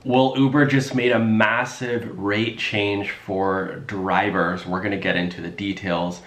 Well, Uber just made a massive rate change for drivers. We're gonna get into the details.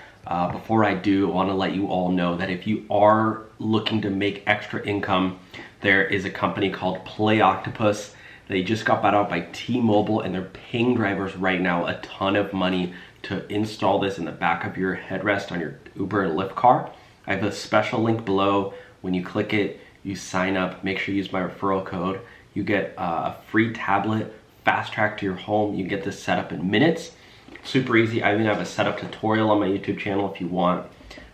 Before I do, I wanna let you all know that if you are looking to make extra income, there is a company called Play Octopus. They just got bought out by T-Mobile and they're paying drivers right now a ton of money to install this in the back of your headrest on your Uber and Lyft car. I have a special link below. When you click it, you sign up, make sure you use my referral code. You get a free tablet, fast track to your home. You get this set up in minutes. Super easy. I even have a setup tutorial on my YouTube channel if you want.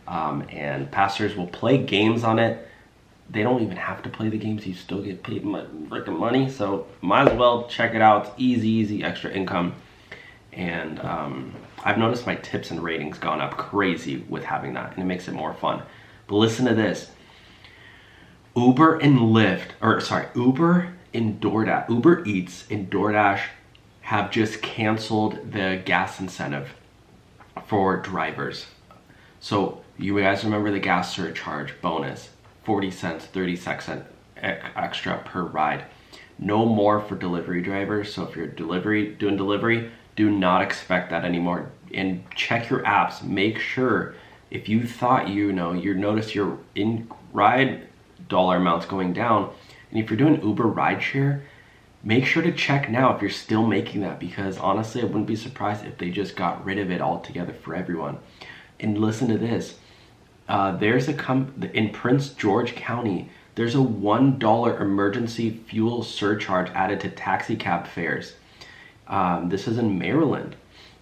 And passengers will play games on it. They don't even have to play the games. You still get paid freaking money. So might as well check it out. It's easy extra income. And I've noticed my tips and ratings gone up crazy with having that, and it makes it more fun. But listen to this. Uber and Lyft, or sorry, Uber and DoorDash, Uber Eats and DoorDash have just canceled the gas incentive for drivers. So you guys remember the gas surcharge bonus, 40 cents, 30 cents extra per ride. No more for delivery drivers. So if you're doing delivery, do not expect that anymore. And check your apps. Make sure if you thought you notice your in-ride dollar amounts going down, and if you're doing Uber rideshare, make sure to check now if you're still making that, because honestly, I wouldn't be surprised if they just got rid of it altogether for everyone. And listen to this. There's in Prince George County, there's a $1 emergency fuel surcharge added to taxi cab fares. This is in Maryland.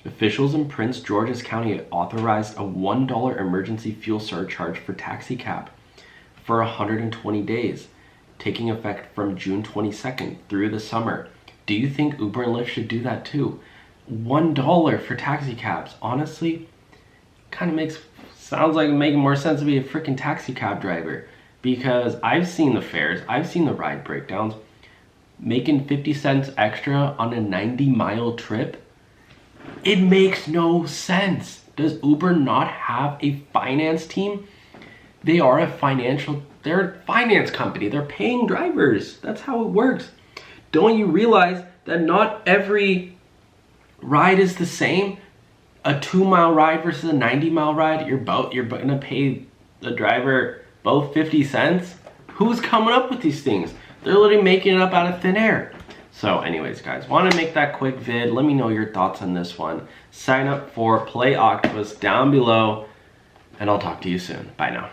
Officials in Prince George's County authorized a $1 emergency fuel surcharge for taxi cab for 120 days, taking effect from June 22nd through the summer. Do you think Uber and Lyft should do that too? $1 for taxi cabs. Honestly, kind of sounds like making more sense to be a freaking taxi cab driver, because I've seen the fares, I've seen the ride breakdowns. Making 50 cents extra on a 90-mile trip, it makes no sense. Does Uber not have a finance team? They're a finance company. They're paying drivers. That's how it works. Don't you realize that not every ride is the same? A 2-mile ride versus a 90-mile ride, you're gonna pay the driver both 50 cents? Who's coming up with these things? They're literally making it up out of thin air. So anyways, guys, want to make that quick vid. Let me know your thoughts on this one. Sign up for Play Octopus down below, and I'll talk to you soon. Bye now.